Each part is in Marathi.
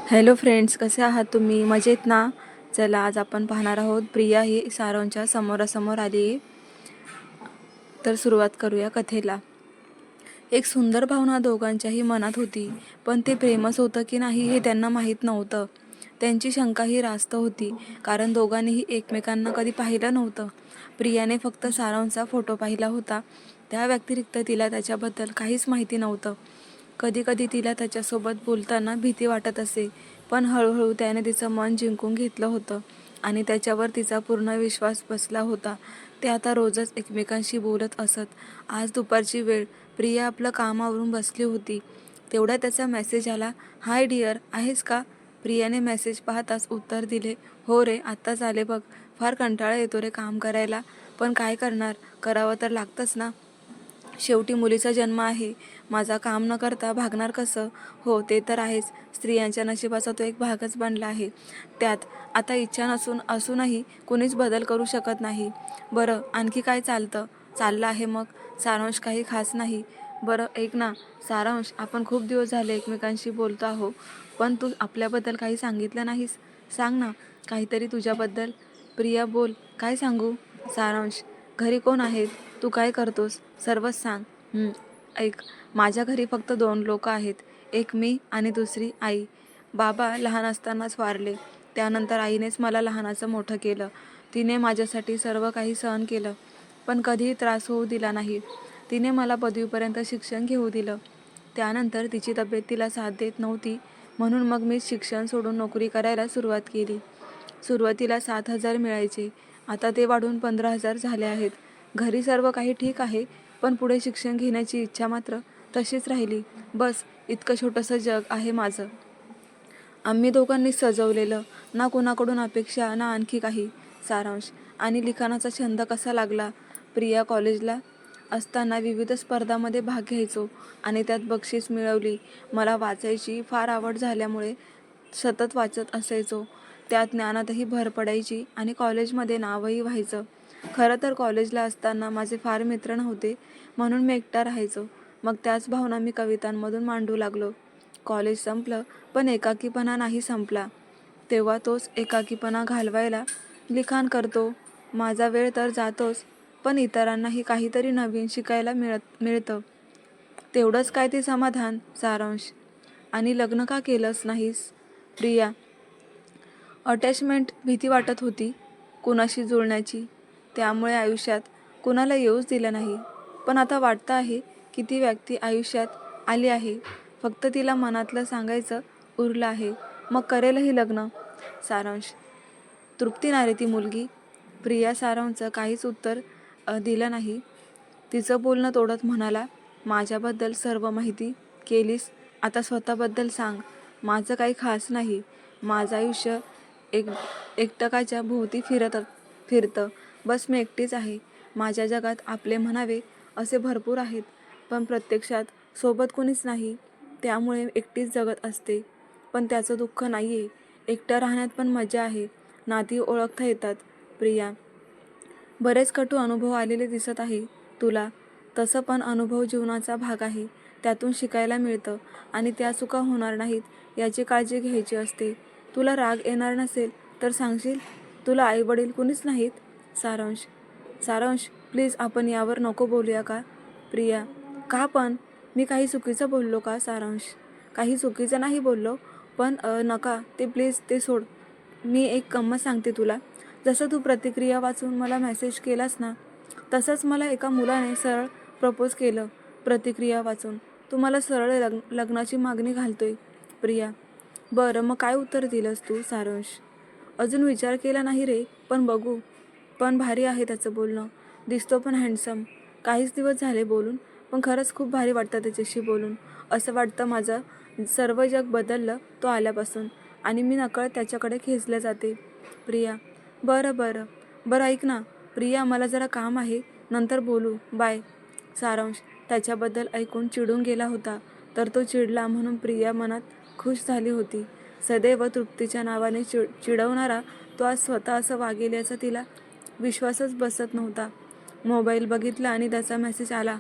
हॅलो फ्रेंड्स, कसे आहात तुम्ही? मजेत ना? चला, आज आपण पाहणार आहोत प्रिया ही सारांच्या समोरासमोर आली. तर सुरुवात करूया कथेला. एक सुंदर भावना दोघांच्याही मनात होती, पण ते प्रेमच होतं की नाही हे त्यांना माहीत नव्हतं. त्यांची शंकाही रास्त होती, कारण दोघांनीही एकमेकांना कधी पाहिलं नव्हतं. प्रियाने फक्त सारांचा फोटो पाहिला होता. त्या व्यतिरिक्त तिला त्याच्याबद्दल काहीच माहिती नव्हतं. कधी कधी तिला त्याच्यासोबत बोलताना भीती वाटत असे, पण हळूहळू त्याने तिचं मन जिंकून घेतलं होतं आणि त्याच्यावर तिचा पूर्ण विश्वास बसला होता. ते आता रोजच एकमेकांशी बोलत असत. आज दुपारची वेळ. प्रिया आपलं कामावरून बसली होती. तेवढ्या त्याचा मेसेज आला. हाय डिअर, आहेस का? प्रियाने मेसेज पाहताच उत्तर दिले. हो रे, आत्ताच आले बघ. फार कंटाळा येतो रे काम करायला, पण काय करणार, करावं तर लागतंच ना. शेवटी मुलीचा जन्म आहे. माझा काम न करता भागणार कसं? हो, ते तर आहेच. स्त्रियांच्या नशिबाचा तो एक भागच बनला आहे. त्यात आता इच्छा असूनही कुणीच बदल करू शकत नाही. बरं, आणखी काय चाललं आहे मग? सारांश काही खास नाही. बरं ऐक ना सारांश, आपण खूप दिवस झाले एकमेकांशी बोलतो आहो, पण तू आपल्याबद्दल काही सांगितलं नाहीस. सांग ना काहीतरी तुझ्याबद्दल. प्रिया बोल, काय सांगू? सारांश, घरी कोण आहेत? तू काय करतोस? सर्वच सांग. ऐक, माझ्या घरी फक्त 2 लोक आहेत. एक मी आणि दुसरी आई. बाबा लहान असतानाच वारले. त्यानंतर आईनेच मला लहानाचं मोठं केलं. तिने माझ्यासाठी सर्व काही सहन केलं, पण कधीही त्रास होऊ दिला नाही. तिने मला पदवीपर्यंत शिक्षण घेऊ दिलं. त्यानंतर तिची तब्येत तिला साथ देत नव्हती, म्हणून मग मी शिक्षण सोडून नोकरी करायला सुरुवात केली. सुरुवातीला 7,000 मिळायचे, आता ते वाढून 15,000 झाले आहेत. घरी सर्व काही ठीक आहे, पण पुढे शिक्षण घेण्याची इच्छा मात्र तशीच राहिली. बस, इतकं छोटंसं जग आहे माझं. आम्ही दोघांनीच सजवलेलं. ना कुणाकडून अपेक्षा, ना आणखी काही. सारांश, आणि लिखाणाचा छंद कसा लागला? प्रिया, कॉलेजला असताना विविध स्पर्धांमध्ये भाग घ्यायचो आणि त्यात बक्षीस मिळवली. मला वाचायची फार आवड झाल्यामुळे सतत वाचत असायचो. त्यात ज्ञानातही भर पडायची आणि कॉलेजमध्ये नावही व्हायचं. खरं तर कॉलेजला असताना माझे फार मित्र नव्हते, म्हणून मी एकटा राहायचो. मग त्याच भावना मी कवितांमधून मांडू लागलो. कॉलेज संपलं, पण एकाकीपणा नाही संपला. तेव्हा तोच एकाकीपणा घालवायला लिखाण करतो. माझा वेळ तर जातोच, पण इतरांनाही काहीतरी नवीन शिकायला मिळतं. तेवढंच काय ते समाधान. सारांश, आणि लग्न का केलंच नाहीस? प्रिया, अटॅचमेंट, भीती वाटत होती कुणाशी जुळण्याची, त्यामुळे आयुष्यात कुणाला येऊच दिलं नाही. पण आता वाटतं आहे की ती व्यक्ती आयुष्यात आली आहे. फक्त तिला मनातलं सांगायचं उरलं आहे. मग करेलही लग्न. सारांश, तृप्ती ना रे ती मुलगी? प्रिया सारांचं काहीच उत्तर दिलं नाही. तिचं बोलणं तोडत म्हणाला, माझ्याबद्दल सर्व माहिती केलीस, आता स्वतःबद्दल सांग. माझं काही खास नाही. माझं आयुष्य एकटकाच्या भोवती फिरतं. बस मी एकटीच आहे. माझ्या जगात आपले म्हणावे असे भरपूर आहेत, पण प्रत्यक्षात सोबत कुणीच नाही. त्यामुळे एकटीच जगत असते. पण त्याचं दुःख नाही आहे. एकटं राहण्यात पण मजा आहे. नाती ओळखता येतात. प्रिया, बरेच कटू अनुभव आलेले दिसत आहे तुला. तसं पण अनुभव जीवनाचा भाग आहे. त्यातून शिकायला मिळतं आणि त्या चुका होणार नाहीत याची काळजी घ्यायची असते. तुला राग येणार नसेल तर सांगशील? तुला आईवडील कुणीच नाहीत? सारांश, सारांश प्लीज, आपण यावर नको बोलूया का? प्रिया, का पण? मी काही चुकीचं बोललो का? सारांश, काही चुकीचं नाही बोललो, पण नका ते प्लीज, ते सोड. मी एक गंमत सांगते तुला. जसं तू प्रतिक्रिया वाचून मला मेसेज केलास ना, तसंच मला एका मुलाने सरळ प्रपोज केलं. प्रतिक्रिया वाचून तू मला सरळ लग्नाची मागणी घालतोय. प्रिया, बरं मग काय उत्तर दिलंस तू? सारांश, अजून विचार केला नाही रे, पण बघू. पण भारी आहे त्याचं बोलणं. दिसतो पण हँडसम. काहीच दिवस झाले बोलून, पण खरंच खूप भारी वाटतं त्याच्याशी बोलून. असं वाटतं माझं सर्व जग बदललं तो आल्यापासून, आणि मी नकळत त्याच्याकडे खेचले जाते. प्रिया, बरं बरं बरं ऐक ना प्रिया, मला जरा काम आहे, नंतर बोलू, बाय. सारांश त्याच्याबद्दल ऐकून चिडून गेला होता, तर तो चिडला म्हणून प्रिया मनात खुश झाली होती. सदैव तृप्तीच्या नावाने चिडवणारा तो आज स्वतः असं वागेल याचा तिला विश्वासच बसत नव्हता. मोबाईल बघितला आणि त्याचा मेसेज आला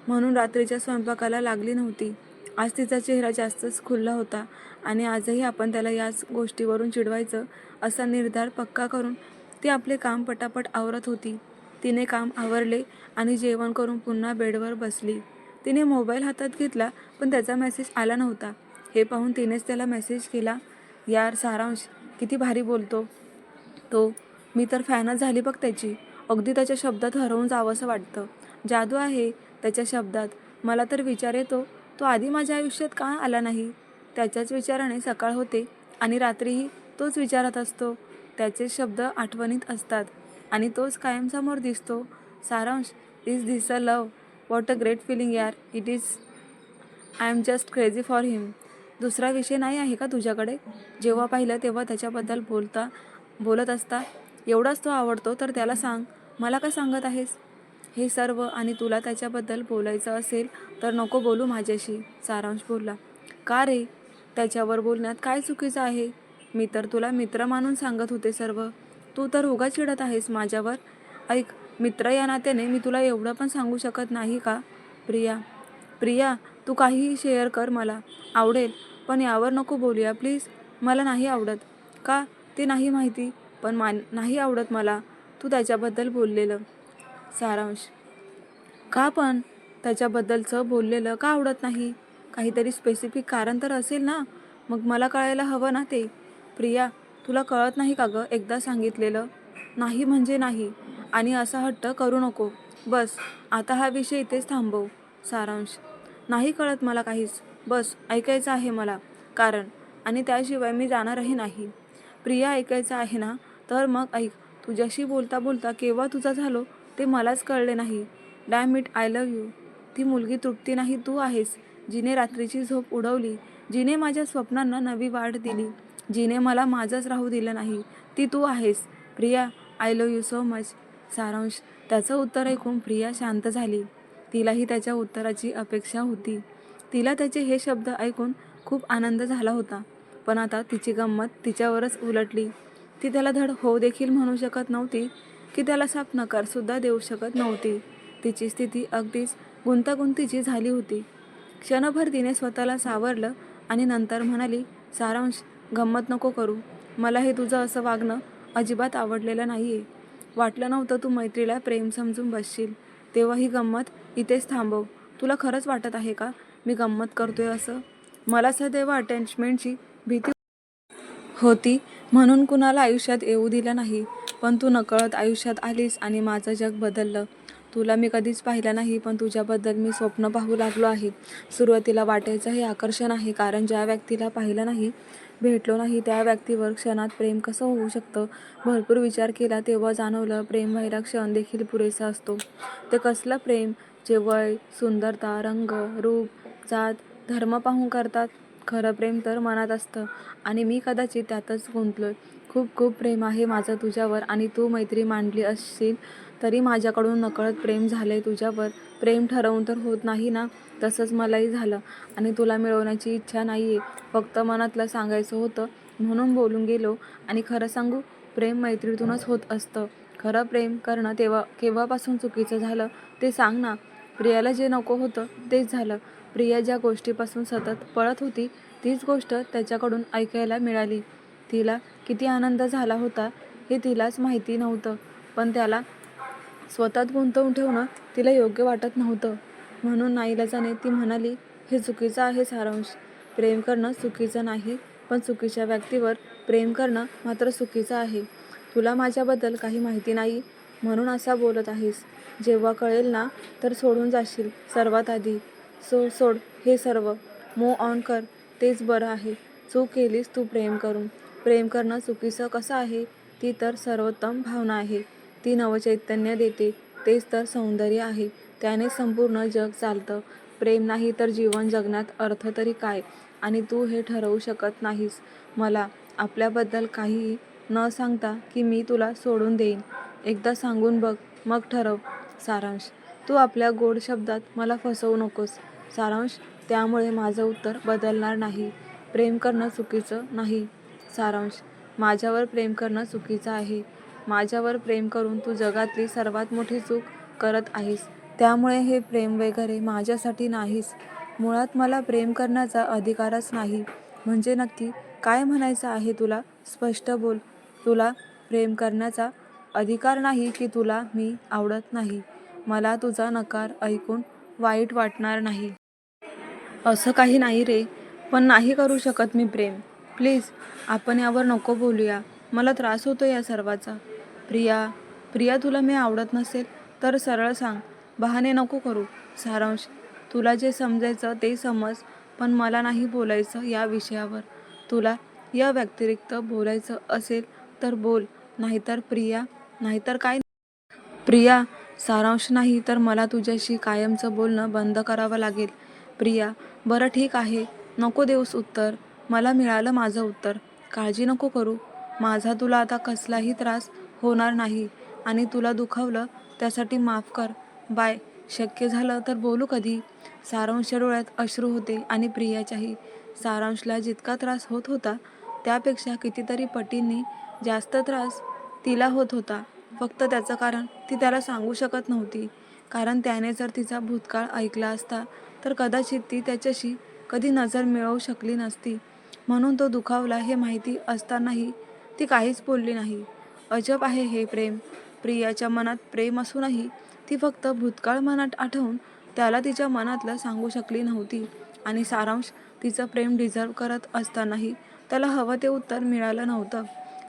म्हणून रात्रीच्या स्वयंपाकाला लागली नव्हती. आज तिचा चेहरा जास्तच खुलला होता आणि आजही आपण त्याला याच गोष्टीवरून चिडवायचं असा निर्धार पक्का करून ती आपले काम पटापट आवरत होती. तिने काम आवरले आणि जेवण करून पुन्हा बेडवर बसली. तिने मोबाईल हातात घेतला पण त्याचा मेसेज आला नव्हता. हे पाहून तिनेच त्याला मेसेज केला, यार सारांश किती भारी बोलतो तो. मी तर फॅनच झाली बघ त्याची. अगदी त्याच्या शब्दात हरवून जावंसं वाटतं. जादू आहे त्याच्या शब्दात. मला तर विचार येतो, तो आधी माझ्या आयुष्यात का आला नाही. त्याच्याच विचाराने सकाळ होते आणि रात्रीही तोच विचारात असतो. त्याचे शब्द आठवणीत असतात आणि तोच कायम समोर दिसतो. Saransh, is this a love? What a great feeling यार it is. I am just crazy for him. दुसरा विषय नाही आहे का तुझ्याकडे? जेव्हा पाहिलं तेव्हा त्याच्याबद्दल बोलत असता. एवढाच तो आवडतो तर त्याला सांग. मला का सांगत आहेस हे सर्व? आणि तुला त्याच्याबद्दल बोलायचं असेल तर नको बोलू माझ्याशी, सारांश बोलला. का रे? त्याच्यावर बोलण्यात काय चुकीचं आहे? मी तर तुला मित्र मानून सांगत होते सर्व. तू तर उगा चिडत आहेस माझ्यावर. ऐक, मित्र या नात्याने मी तुला एवढं पण सांगू शकत नाही का? प्रिया, प्रिया, तू काहीही शेअर कर, मला आवडेल, पण यावर नको बोलूया प्लीज. मला नाही आवडत. का? ते नाही माहिती, पण नाही आवडत मला तू त्याच्याबद्दल बोललेलं. सारांश, का पण? त्याच्याबद्दलचं बोललेलं का आवडत नाही? काहीतरी स्पेसिफिक कारण तर असेल ना? मग मला कळायला हवं ना ते. प्रिया, तुला कळत नाही का गं? एकदा सांगितलेलं नाही म्हणजे नाही, आणि असा हट्ट करू नको. बस, आता हा विषय इथेच थांबव. सारांश, नाही कळत मला काहीच. बस, ऐकायचं आहे मला कारण, आणि त्याशिवाय मी जाणारही नाही. प्रिया, ऐकायचं आहे ना? तर मग ऐक. तुझ्याशी बोलता बोलता केव्हा तुझा झालो ते मलाच कळले नाही. Dam it, I love you. ती मुलगी तृप्ती नाही, तू आहेस. जिने रात्रीची झोप उडवली, जिने माझ्या स्वप्नांना नवी वाढ दिली, जिने मला माझंच राहू दिलं नाही, ती तू आहेस. Priya, I love you so much. सारांश, त्याचं उत्तर ऐकून प्रिया शांत झाली. तिलाही त्याच्या उत्तराची अपेक्षा होती. तिला त्याचे हे शब्द ऐकून खूप आनंद झाला होता. पण आता तिची गंमत तिच्यावरच उलटली. ती त्याला धड हो देखील म्हणू शकत नव्हती की त्याला साफ नकारसुद्धा देऊ शकत नव्हती. तिची स्थिती अगदीच गुंतागुंतीची झाली होती. क्षणभर तिने स्वतःला सावरलं आणि नंतर म्हणाली, सारांश, गंमत नको करू. मला हे तुझं असं वागणं अजिबात आवडलेलं नाही आहे. वाटलं नव्हतं तू मैत्रीला प्रेम समजून बसशील. तेव्हा ही गंमत इथेच थांबव. तुला खरंच वाटत आहे का मी गंमत करतोय असं? मला सदैव अटॅचमेंटची भीती होती म्हणून कुणाला आयुष्यात येऊ दिलं नाही. पण तू नकळत आयुष्यात आलीस आणि माझं जग बदललं. तुला मी कधीच पाहिलं नाही, पण तुझ्याबद्दल मी स्वप्न पाहू लागलो आहे. सुरुवातीला वाटायचं हे आकर्षण आहे, कारण ज्या व्यक्तीला पाहिलं नाही, भेटलो नाही, त्या व्यक्तीवर क्षणात प्रेम कसं होऊ शकतं? भरपूर विचार केला तेव्हा जाणवलं, प्रेम व्हायला क्षण देखील पुरेसा असतो. ते कसलं प्रेम जे वय, सुंदरता, रंग, रूप, जात, धर्म पाहून करतात? खरं प्रेम तर मनात असतं आणि मी कदाचित त्यातच गुंतलोय. खूप खूप प्रेम आहे माझं तुझ्यावर आणि तू मैत्री मांडली असशील तरी माझ्याकडून नकळत प्रेम झालंय तुझ्यावर. प्रेम ठरवून तर होत नाही ना? तसंच मलाही झालं आणि तुला मिळवण्याची इच्छा नाहीये. फक्त मनातलं सांगायचं होतं म्हणून बोलून गेलो. आणि खरं सांगू, प्रेम मैत्रीतूनच होत असतं. खरं प्रेम करणं तेव्हा केव्हापासून चुकीचं झालं ते सांग ना? प्रियाला जे नको होतं तेच झालं. प्रिया ज्या गोष्टीपासून सतत पळत होती तीच गोष्ट त्याच्याकडून ऐकायला मिळाली. तिला किती आनंद झाला होता हे तिलाच माहिती नव्हतं, पण त्याला स्वतःत गुंतवून ठेवणं तिला योग्य वाटत नव्हतं. म्हणून नाईलाजाने ती म्हणाली, हे चुकीचं आहे सारांश. प्रेम करणं चुकीचं नाही, पण चुकीच्या व्यक्तीवर प्रेम करणं मात्र चुकीचं आहे. तुला माझ्याबद्दल काही माहिती नाही म्हणून असा बोलत आहेस. जेव्हा कळेल ना तर सोडून जाशील सर्वात आधी. सोड हे सर्व. मूव्ह ऑन कर, तेच बरं आहे. चूक केलीस तू प्रेम करून. प्रेम करणं चुकीचं कसं आहे? ती तर सर्वोत्तम भावना आहे. ती नवचैतन्य देते. तेच तर सौंदर्य आहे. त्याने संपूर्ण जग चालतं. प्रेम नाही तर जीवन जगण्यात अर्थ तरी काय? आणि तू हे ठरवू शकत नाहीस मला आपल्याबद्दल काहीही न सांगता की मी तुला सोडून देईन. एकदा सांगून बघ, मग ठरव. सारांश, तू आपल्या गोड शब्दात मला फसवू नकोस. सारांश, त्यामुळे माझं उत्तर बदलणार नाही. प्रेम करणं चुकीचं नाही. सारांश, माझ्यावर प्रेम करणं चुकीचं आहे. माझ्यावर प्रेम करून तू जगातली सर्वात मोठी चूक करत आहेस. त्यामुळे हे प्रेम वगैरे माझ्यासाठी नाहीस. मुळात मला प्रेम करण्याचा अधिकारच नाही. म्हणजे नक्की काय म्हणायचं आहे तुला? स्पष्ट बोल. तुला प्रेम करण्याचा अधिकार नाही की तुला मी आवडत नाही? मला तुझा नकार ऐकून वाईट वाटणार नाही. असं काही नाही रे, पण नाही करू शकत मी प्रेम. प्लीज आपण यावर नको बोलूया. मला त्रास होतो या सर्वाचा. प्रिया, प्रिया तुला मी आवडत नसेल तर सरळ सांग. बहाणे नको करू. सारांश, तुला जे समजायचं ते समज, पण मला नाही बोलायचं या विषयावर. तुला या व्यतिरिक्त बोलायचं असेल तर बोल, नाहीतर प्रिया, नाहीतर काय? प्रिया, सारांश नाही तर मला तुझ्याशी कायमचं बोलणं बंद करावं लागेल. प्रिया, बरं ठीक आहे, नको देऊस उत्तर. मला मिळालं माझं उत्तर. काळजी नको करू. माझा तुला आता कसलाही त्रास होणार नाही आणि तुला दुखावलं त्यासाठी माफ कर. बाय. शक्य झालं तर बोलू कधी. सारांशच्या डोळ्यात अश्रू होते आणि प्रियाच्याही. सारांशला जितका त्रास होत होता त्यापेक्षा कितीतरी पटींनी जास्त त्रास तिला होत होता. फक्त त्याचं कारण ती त्याला सांगू शकत नव्हती. कारण त्याने जर तिचा भूतकाळ ऐकला असता तर कदाचित ती त्याच्याशी कधी नजर मिळवू शकली नसती. म्हणून तो दुखावला हे माहिती असतानाही ती काहीच बोलली नाही. अजब आहे हे प्रेम. प्रियाच्या मनात प्रेम असूनही ती फक्त भूतकाळ मनात आठवून त्याला तिच्या मनातलं सांगू शकली नव्हती. आणि सारांश तिचं प्रेम डिझर्व करत असतानाही त्याला हवं ते उत्तर मिळालं नव्हतं.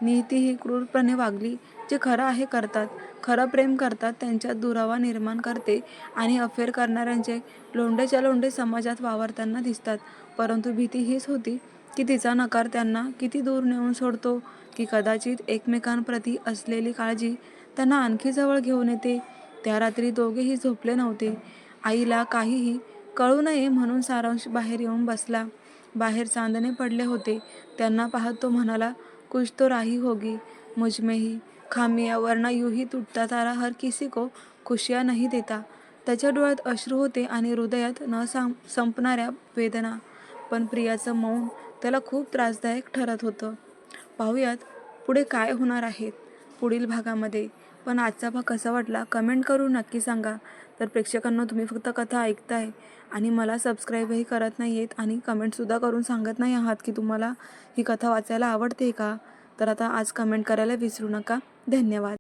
नियती ही क्रूरपणे वागली. जे खरं आहे करतात, खरं प्रेम करतात त्यांच्यात दुरावा निर्माण करते आणि अफेअर करणाऱ्यांचे लोंढेच्या लोंढे समाजात वावरताना दिसतात. परंतु भीती हीच होती की तिचा नकार त्यांना किती दूर नेऊन सोडतो, की कदाचित एकमेकांप्रती असलेली काळजी त्यांना आणखी जवळ घेऊन येते. त्या रात्री दोघेही झोपले नव्हते. आईला काहीही कळू नये म्हणून सारांश बाहेर येऊन बसला. बाहेर चांदणे पडले होते. त्यांना पाहत तो म्हणाला, कुछ तो राही होगी मुझमें ही. खामियां वरना यूं ही तुटता तारा हर किसी को खुशियां नहीं देता. त्याच्या डोळ्यात अश्रू होते आणि हृदयात न संपणाऱ्या वेदना. पण प्रियाचं मौन त्याला खूप त्रासदायक ठरत होतं. पाहूयात पुढे काय होणार आहेत पुढील भागामध्ये. पण आजचा भाग कसा वाटला कमेंट करून नक्की सांगा. तर प्रेक्षकांना तुम्ही फक्त कथा ऐकताय आणि मला सबस्क्राईबही करत नाही आहेत आणि कमेंटसुद्धा करून सांगत नाही आहात की तुम्हाला ही कथा वाचायला आवडते का. तर आता आज कमेंट करायला विसरू नका. धन्यवाद.